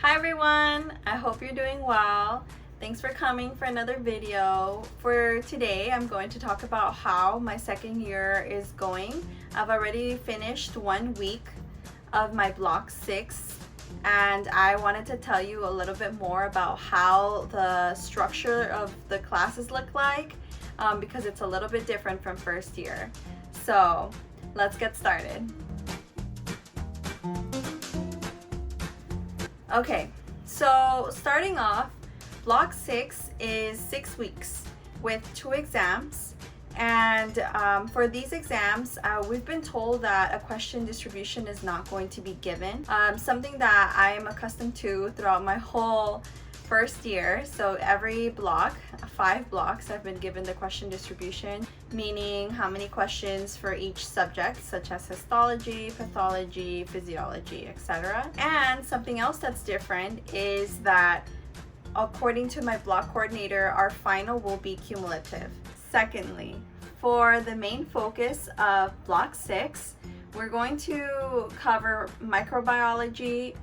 Hi everyone, I hope you're doing well. Thanks for coming for another video. For today, I'm going to talk about how my second year is going. I've already finished 1 week of my block 6, and I wanted to tell you a little bit more about how the structure of the classes look like because it's a little bit different from first year. So let's get started. Okay, so starting off, block 6 is 6 weeks with 2 exams, and for these exams we've been told that a question distribution is not going to be given, something that I am accustomed to throughout my whole first year. So every block, 5 blocks, I've been given the question distribution, meaning how many questions for each subject, such as histology, pathology, physiology, etc. And something else that's different is that according to my block coordinator, our final will be cumulative. Secondly, for the main focus of block 6, we're going to cover microbiology,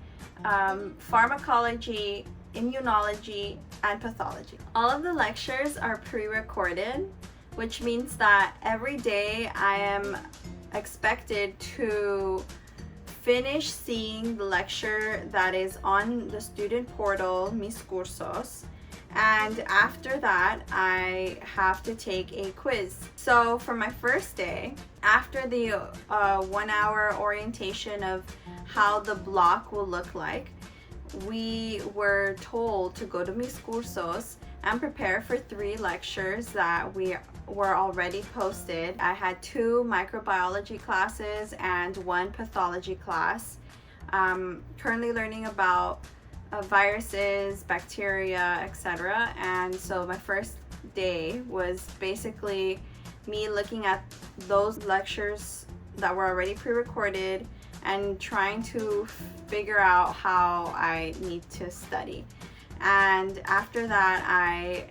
pharmacology, immunology, and pathology. All of the lectures are pre-recorded, which means that every day I am expected to finish seeing the lecture that is on the student portal, Mis Cursos, and after that I have to take a quiz. So for my first day, after the 1 hour orientation of how the block will look like, we were told to go to Mis Cursos and prepare for 3 lectures that were already posted. I had 2 microbiology classes and 1 pathology class. Currently learning about viruses, bacteria, etc. And so my first day was basically me looking at those lectures that were already pre-recorded and trying to figure out how I need to study. And after that, I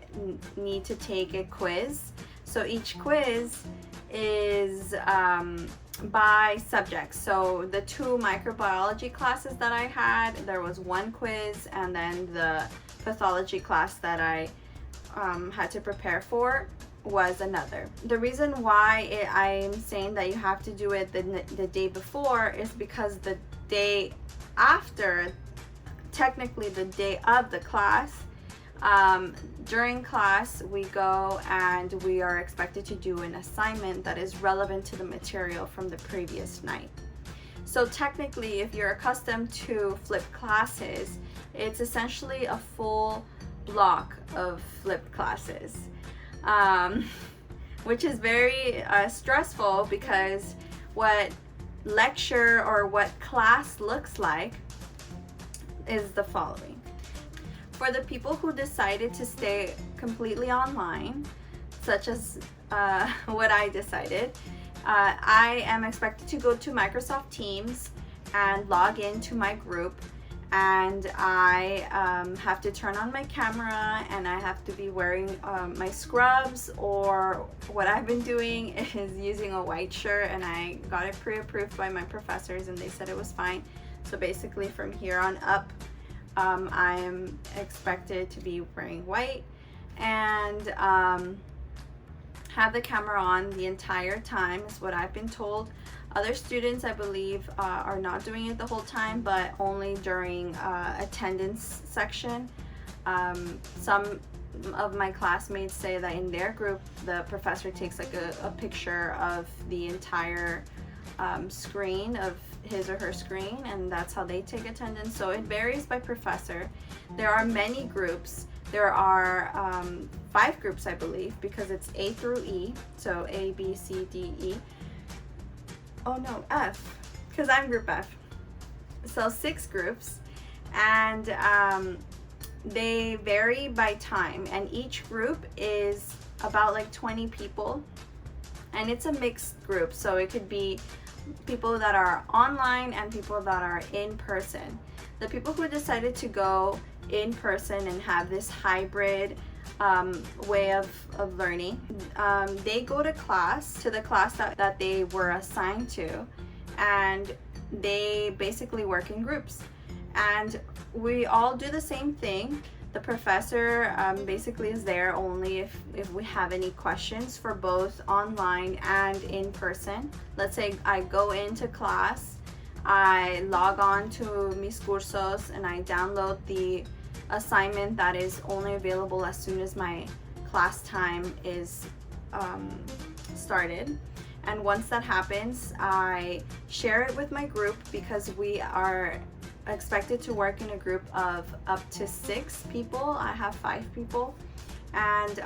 need to take a quiz. So each quiz is by subject. So the 2 microbiology classes that I had, there was 1 quiz, and then the pathology class that I had to prepare for was another. The reason why I'm saying that you have to do it the day before is because the day after, technically the day of the class, during class we go and we are expected to do an assignment that is relevant to the material from the previous night. So technically, if you're accustomed to flipped classes, it's essentially a full block of flipped classes, which is very stressful, because what lecture or what class looks like is the following. For the people who decided to stay completely online, such as what I decided, I am expected to go to Microsoft Teams and log into my group, and I have to turn on my camera, and I have to be wearing my scrubs, or what I've been doing is using a white shirt, and I got it pre-approved by my professors and they said it was fine. So basically from here on up, I am expected to be wearing white and have the camera on the entire time, is what I've been told. Other students, I believe, are not doing it the whole time, but only during attendance section. Some of my classmates say that in their group, the professor takes like a picture of the entire screen of his or her screen, and that's how they take attendance. So it varies by professor. There are many groups. There are 5 groups, I believe, because it's A through E. So A, B, C, D, E. Oh no, F, because I'm group F. So 6 groups, and they vary by time, and each group is about like 20 people, and it's a mixed group. So it could be people that are online and people that are in person. The people who decided to go in person and have this hybrid way of learning, they go to the class that they were assigned to, and they basically work in groups. and we all do the same thing. The professor basically is there only if we have any questions for both online and in person. Let's say I go into class, I log on to Mis Cursos and I download the assignment that is only available as soon as my class time is started. And once that happens, I share it with my group, because we are expected to work in a group of up to 6 people. I have 5 people, and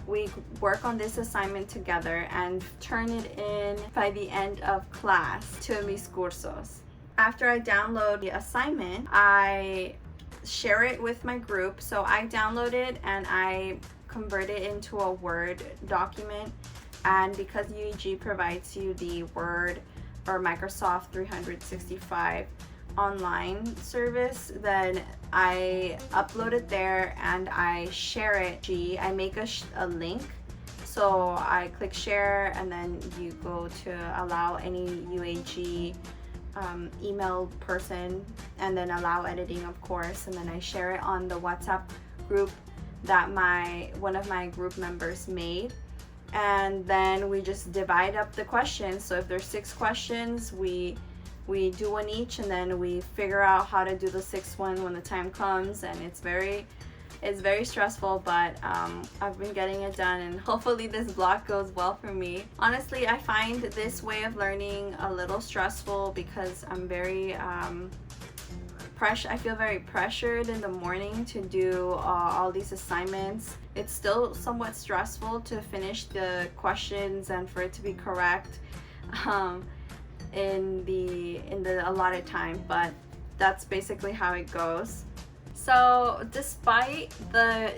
we work on this assignment together and turn it in by the end of class to Mis Cursos. After I download the assignment, I share it with my group. So I download it and I convert it into a Word document, and because UAG provides you the Word or Microsoft 365 online service, then I upload it there and I share it. I make a link, so I click share, and then you go to allow any UAG email person, and then allow editing, of course, and then I share it on the WhatsApp group that one of my group members made. And then we just divide up the questions. So if there's 6 questions, we do one each, and then we figure out how to do the 6th one when the time comes. And it's very stressful, but I've been getting it done, and hopefully this block goes well for me. Honestly, I find this way of learning a little stressful because I'm very I feel very pressured in the morning to do all these assignments. It's still somewhat stressful to finish the questions and for it to be correct in the allotted time, but that's basically how it goes. So despite the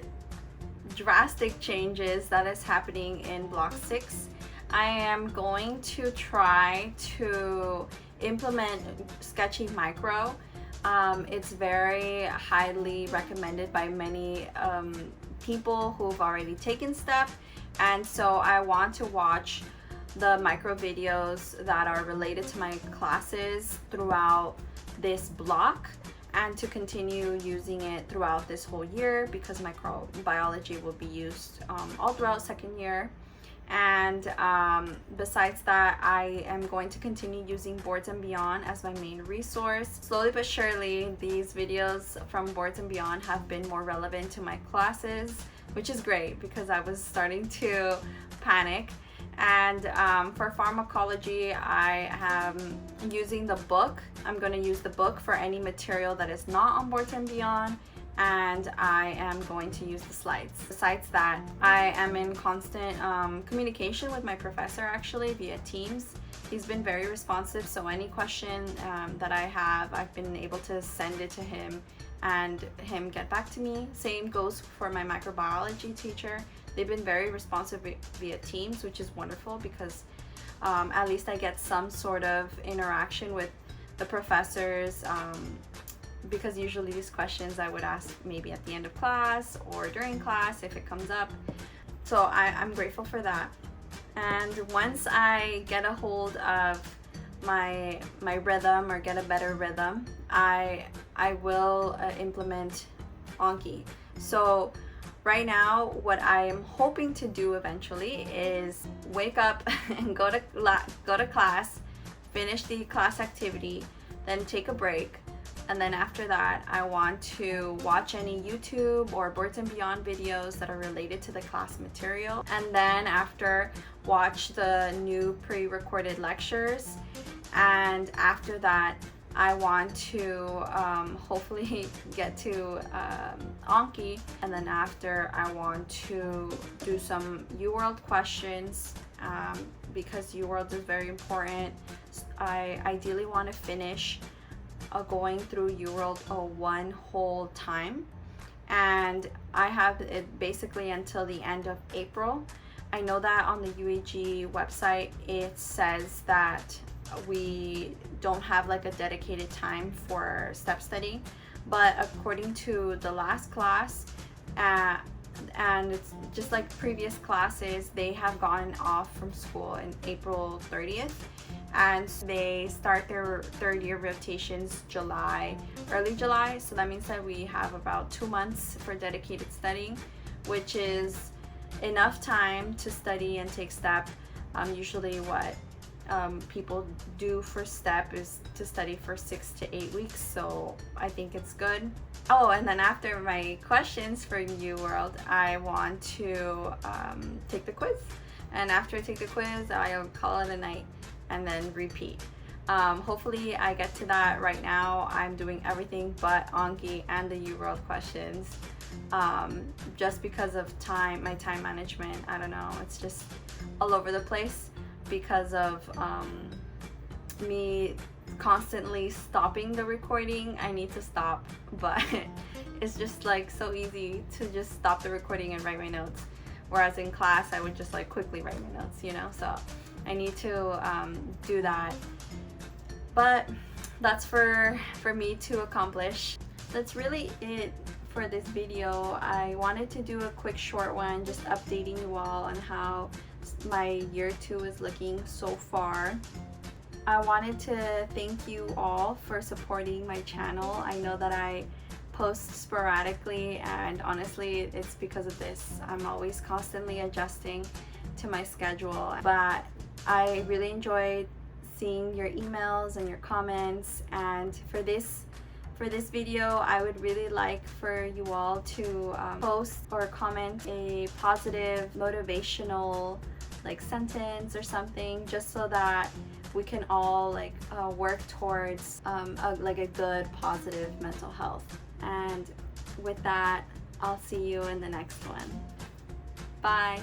drastic changes that is happening in Block 6, I am going to try to implement Sketchy Micro. It's very highly recommended by many people who've already taken step, and so I want to watch the micro videos that are related to my classes throughout this block, and to continue using it throughout this whole year, because microbiology will be used all throughout second year. And besides that, I am going to continue using Boards and Beyond as my main resource. Slowly but surely, these videos from Boards and Beyond have been more relevant to my classes, which is great because I was starting to panic. And for pharmacology, I am using the book. I'm going to use the book for any material that is not on Boards and Beyond, and I am going to use the slides. Besides that, I am in constant communication with my professor, actually, via Teams. He's been very responsive, so any question that I have, I've been able to send it to him and him get back to me. Same goes for my microbiology teacher. They've been very responsive via Teams, which is wonderful because at least I get some sort of interaction with the professors, because usually these questions I would ask maybe at the end of class or during class if it comes up. So I'm grateful for that. And once I get a hold of my rhythm, or get a better rhythm, I will implement Anki. So right now, what I am hoping to do eventually is wake up and go to class, finish the class activity, then take a break, and then after that, I want to watch any YouTube or Boards and Beyond videos that are related to the class material, and then after, watch the new pre-recorded lectures, and after that, I want to hopefully get to Anki, and then after I want to do some UWorld questions because UWorld is very important. I ideally want to finish going through UWorld one whole time, and I have it basically until the end of April. I know that on the UAG website it says that we don't have like a dedicated time for step study, but according to the last class, and it's just like previous classes, they have gone off from school in April 30th, and they start their third year rotations early July. So that means that we have about 2 months for dedicated studying, which is enough time to study and take STEP. Usually what people do for STEP is to study for 6 to 8 weeks, so I think it's good. Oh, and then after my questions for UWorld, I want to take the quiz, and after I take the quiz, I'll call it a night and then repeat. Hopefully I get to that. Right now I'm doing everything but Anki and the UWorld questions, just because of my time management. I don't know, it's just all over the place because of me constantly stopping the recording. I need to stop, but it's just like so easy to just stop the recording and write my notes, whereas in class I would just like quickly write my notes, you know. So I need to do that, but that's for me to accomplish. That's really it for this video. I wanted to do a quick short one, just updating you all on how my year 2 is looking so far. I wanted to thank you all for supporting my channel. I know that I post sporadically, and honestly it's because of this. I'm always constantly adjusting to my schedule, but I really enjoyed seeing your emails and your comments. And for this video, I would really like for you all to post or comment a positive motivational like sentence or something, just so that we can all like work towards a good positive mental health. And with that, I'll see you in the next one. Bye.